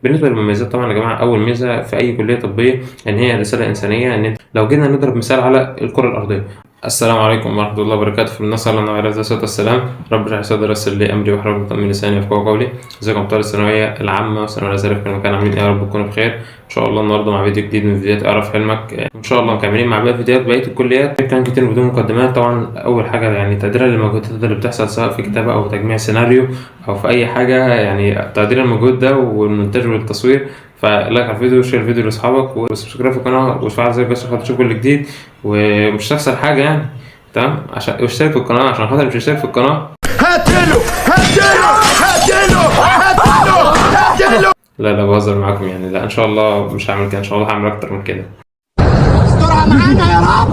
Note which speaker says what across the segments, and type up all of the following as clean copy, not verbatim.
Speaker 1: بالنسبة للمميزات طبعًا يا جماعة، أول ميزة في أي كلية طبية إن هي رسالة إنسانية، إن أنت لو جينا نضرب مثال على الكرة الأرضية. السلام عليكم ورحمة الله وبركاته، نسأل الله عليه الصلاة والسلام، رب اشرح لي صدري ويسر لي أمري واحلل عقدة من لساني يفقهوا قولي. ازيكم أبطال الثانوية العامة والثانوية الأزهرية في كل مكان، عاملين إيه؟ يا رب تكونوا بخير. إن شاء الله النهارده مع فيديو جديد من فيديوهات اعرف حلمك. إن شاء الله مكملين مع باقي فيديوهات بقية الكليات، كان كتير بدون مقدمات. طبعًا أول حاجة يعني تقديرًا للمجهودات اللي بتحصل سواء في كتابة أو تجميع سيناريو أو في أي حاجة، يعني تقدير المجهود ده والمونتاج والتصوير. فلايك على الفيديو وشير الفيديو لاصحابك وسبسكرايب في القناه وفعل زر الجرس عشان تشوف كل جديد، ومش هتخسر حاجه يعني. تمام، عشان اشترك في القناه، عشان خاطر مش اشترك في القناه هاتله. لا بهزر معاكم يعني، لا ان شاء الله مش هعمل كده، ان شاء الله هعمل اكتر من كده.
Speaker 2: استرها معانا يا رب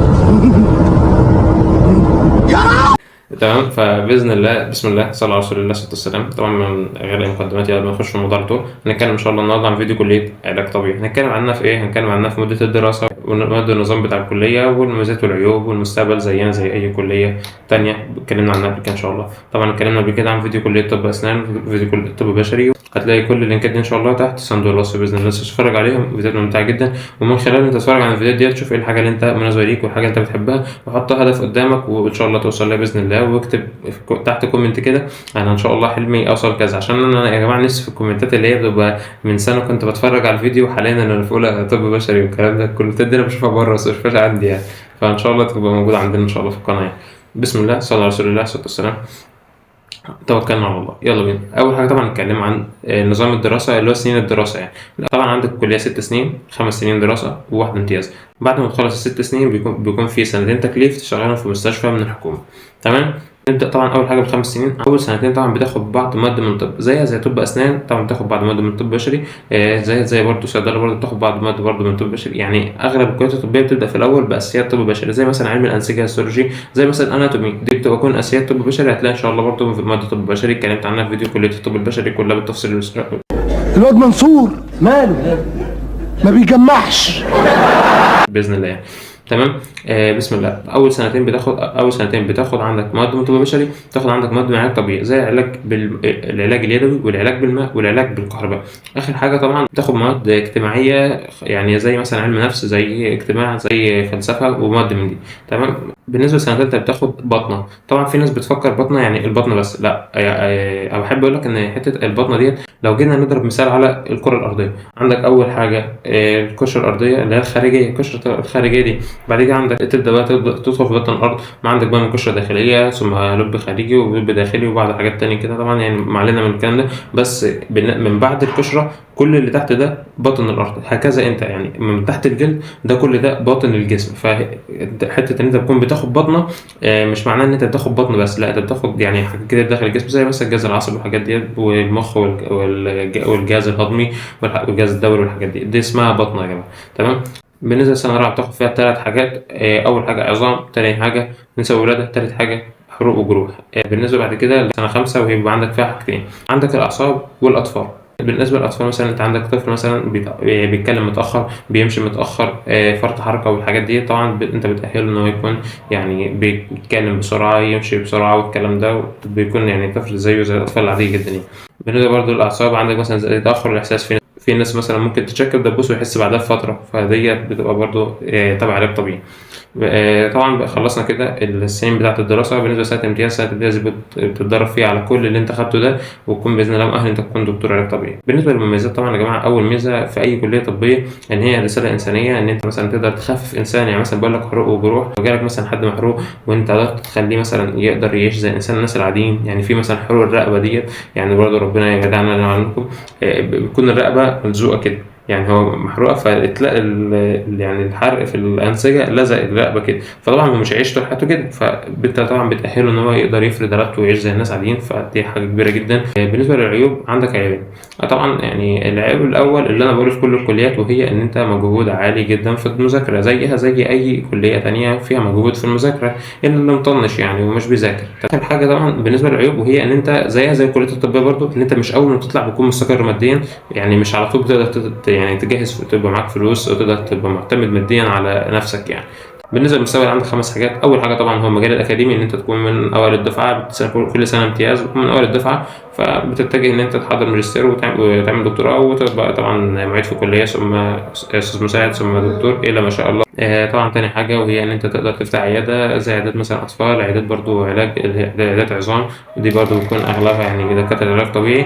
Speaker 2: يا رب.
Speaker 1: تمام، فباذن الله بسم الله صلى على رسول الله صلى الله عليه وسلم. طبعا من غير اي مقدمات يلا نخش في الموضوع على طول. هنتكلم ان شاء الله النهارده عن فيديو كليه علاج طبيعي. هنتكلم عنها في ايه؟ هنتكلم عنها في مده الدراسه ومده النظام بتاع الكليه والمميزات والعيوب والمستقبل زينا زي اي كليه تانية اتكلمنا عنها قبل كده ان شاء الله. طبعا اتكلمنا قبل كده عن فيديو كليه طب اسنان، فيديو كليه طب بشري، هتلاقي كل اللينكات دي ان شاء الله تحت صندوق الوصف باذن الله. تتفرج عليهم، فيديوهات ممتعه جدا، ومن خلال انت تتفرج على الفيديوهات دي تشوف ايه الحاجه اللي انت مناسبه ليك والحاجه اللي انت بتحبها، وحط هدف قدامك وان شاء الله توصل لها باذن الله. واكتب تحت كومنت كده انا ان شاء الله حلمي اوصل كذا، عشان انا يا جماعه نفسي في الكومنتات اللي هي بتبقى من سنه كنت بتفرج على الفيديو، حاليا انا في اولى طب بشري والكلام ده كله دي انا بشوفها بره بس مش عندي يعني. فان شاء الله تبقى موجوده عندنا ان شاء الله في القناه يعني. بسم الله صلى على رسول الله صلى الله عليه وسلم، توكلنا على الله يلا بينا. اول حاجه طبعا نتكلم عن نظام الدراسه اللي هو سنين الدراسه يعني. طبعا عندك الكليه 6 سنين، 5 سنين دراسه وواحده امتياز. بعد ما تخلص ال6 سنين بيكون في سنتين تكليف تشتغلهم في مستشفى من الحكومه. تمام. نبدا طبعا اول حاجه ب5 سنين. اول سنتين طبعا بتاخد بعض مواد من طب زيها زي طب اسنان، طبعا بتاخد بعض مواد من طب بشري. زي برضه صيدله برضه بتاخد بعض مواد برضه من طب بشري. يعني اغلب الكليات الطبيه بتبدا في الاول باساسيات طب بشري، زي مثلا علم الانسجه السيرجي، زي مثلا اناتومي، دي بتكون اساسيات طب بشري. هتلاقي ان شاء الله برضه في ماده طب بشري اتكلمت عنها في فيديو كليه الطب البشري كلها بالتفصيل.
Speaker 2: الواد منصور ماله ما بيجمعش
Speaker 1: باذن الله يعني. تمام. بسم الله. اول سنتين بتاخد عندك مواد من طب بشري، بتاخد عندك مواد من علاج طبيعي زي العلاج اليدوي والعلاج بالماء والعلاج بالكهرباء. اخر حاجه طبعا بتاخد مواد اجتماعيه يعني زي مثلا علم نفس، زي اجتماع، زي فلسفه ومواد من دي. تمام. بالنسبه لسنه ثالثه بتاخد بطنه. طبعا في ناس بتفكر بطنه يعني البطنه بس، لا. انا بحب اقول لك ان حته البطنه ديت لو جينا نضرب مثال على الكره الارضيه، عندك اول حاجه القشره الارضيه اللي هي الخارجيه، القشره الخارجيه دي. بعد كده عندك تبدا بقى تدخل في بطن الارض، ما عندك بقى من قشره داخليه ثم لب خارجي ولب داخلي وبعض حاجات تانية كده. طبعا يعني ما علينا من الكلام ده، بس من بعد القشره كل اللي تحت ده بطن الارض. هكذا انت يعني من تحت الجلد ده كل ده باطن الجسم. فحته ان انت تكون بتاخد بطنه مش معناه ان انت بتاخد بطن بس، لا انت بتاخد يعني حاجات كده داخل الجسم زي مثلا الجهاز العصبي والحاجات دي والمخ والجهاز الهضمي والجهاز الدوري والحاجات دي اسمها بطنه يا جماعه. تمام. بالنسبه للسنه الرابعه بتاخد فيها 3 حاجات. اول حاجه عظام، تاني حاجه نساء ولاده، تالت حاجه حروق وجروح. بالنسبه بعد كده لسنه خمسه وهيبقى عندك فيها حاجتين، عندك الاعصاب والاطفال. بالنسبه للاطفال مثلا انت عندك طفل مثلا بيتكلم متاخر، بيمشي متاخر، فرط حركه والحاجات دي. طبعا انت بتاهله ان هو يكون يعني بيتكلم بسرعه، يمشي بسرعه والكلام ده، بيكون يعني طفل زيه زي الاطفال العاديه جدا يعني. بالنسبه برضه للاعصاب عندك مثلا زي تاخر الاحساس، في ناس مثلا ممكن تشكل دبوس ويحس بعدها بفتره، فديت بتبقى برضه تبع علاج طبيعي. طبعا خلصنا كده السنين بتاعه الدراسه. بالنسبه لسنه الامتياز، سنه الامتياز بتتدرب فيها على كل اللي انت خدته ده، وتكون باذن الله مؤهل انت تكون دكتور علاج طبيعي. بالنسبه للمميزات طبعا يا جماعه، اول ميزه في اي كليه طبيه ان هي رساله انسانيه، ان انت مثلا تقدر تخفف انسان. يعني مثلا بقول لك حروق وجروح، لو جالك مثلا حد محروق وانت قدرت تخليه مثلا يقدر يعيش زي انسان الناس العاديين. يعني في مثلا حروق الرقبه ديت، يعني برضه ربنا يجعلنا عنكم، بتكون الرقبه ملزوقه كده، يعني هو محروقه فتلاقي يعني الحرق في الانسجه لزق الرقبه كده، فطبعا هو مش هيعيش طول حياته كده، فانت طبعا بتاهله ان هو يقدر يفرد رقبته ويعيش زي الناس عاديين، فدي حاجه كبيره جدا. بالنسبه للعيوب عندك عيبين. طبعا يعني العيب الاول اللي انا بقوله في كل الكليات، وهي ان انت مجهود عالي جدا في المذاكره زيها زي اي كليه تانية فيها مجهود في المذاكره، الا اللي مطنش يعني ومش بيذاكر. تاني حاجه طبعا بالنسبه للعيوب، وهي ان انت زيها زي الكليات الطبيه برضو، ان انت مش اول ما تطلع بتكون مستقر ماديا، يعني مش على طول بتقدر يعني تجهز تبقى معاك فلوس وتقدر تبقى معتمد ماديا على نفسك يعني. بالنسبه للمستوى عندك 5 حاجات. اول حاجه طبعا هو المجال الاكاديمي، ان انت تكون من اوائل الدفعه، كل سنه امتياز وتكون من اوائل الدفعه فبتتجه ان انت تحضر ماجستير وتعمل دكتوراه وتبقى طبعا معيد في كليه، ثم استاذ مساعد، ثم دكتور الى ما شاء الله. طبعا تاني حاجه وهي ان انت تقدر تفتح عياده، زي عيادات مثلا اطفال، عيادات برضو علاج عيادات عظام، ودي برضو بتكون اغلبها يعني دكاتره علاج طبيعي.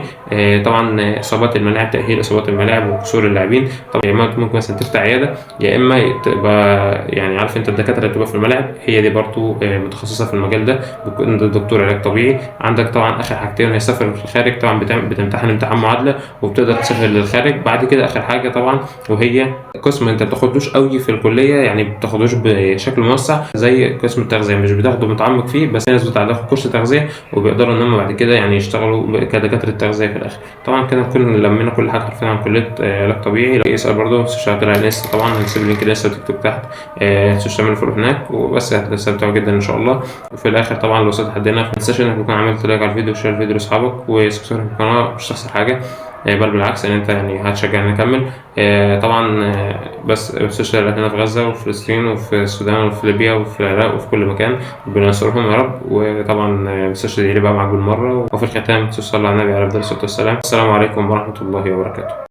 Speaker 1: طبعا اصابات الملاعب، تاهيل اصابات الملاعب وكسور اللاعبين. طبعا يا اما ممكن مثلا تفتح عياده، يا اما تبقى يعني عارف انت الدكاتره اللي بتبقى في الملاعب هي دي برضو متخصصه في المجال ده، بتكون انت دكتور علاج طبيعي. عندك طبعا اخر حاجتين هي السفر في الخارج، طبعا بتمتحن امتحان معادله وبتقدر تسافر للخارج. بعد كده اخر حاجه طبعا وهي قسم انت بتاخدوش قوي في الكليه، يعني بتاخدوش بشكل موسع زي قسم التغذيه، مش بتاخده متعمق فيه، بس في ناس بتاخد كورس تغذيه وبيقدروا ان هم بعد كده يعني يشتغلوا كدكاتره تغذيه في الاخر. طبعا كده نكون لمينا كل حاجه حرفيا عن كليه علاج طبيعي. لو يسال برضه شغال على الانستا، طبعا هنسيب اللينك الانستا والتيك توك تحت، تخش تعملوا فولو هناك وبس، هتستمتعوا جدا ان شاء الله. وفي الاخر طبعا لو وصلت لحد هنا ما تنساش انك تكون عملت لايك على الفيديو وشير الفيديو لاصحابك وسبسكرايب في القناه، مش هتخسر حاجه، بل بالعكس ان انت يعني هتشجعني اكمل. طبعا بس بتشتغل هنا في غزه وفي فلسطين وفي السودان وفي ليبيا وفي العراق وفي كل مكان، ربنا ينصرهم يا رب. وطبعا بتشتغل لي بقى معاك بالمره. وفي الختام تصلي على النبي عليه الصلاه والسلام. السلام عليكم ورحمه الله وبركاته.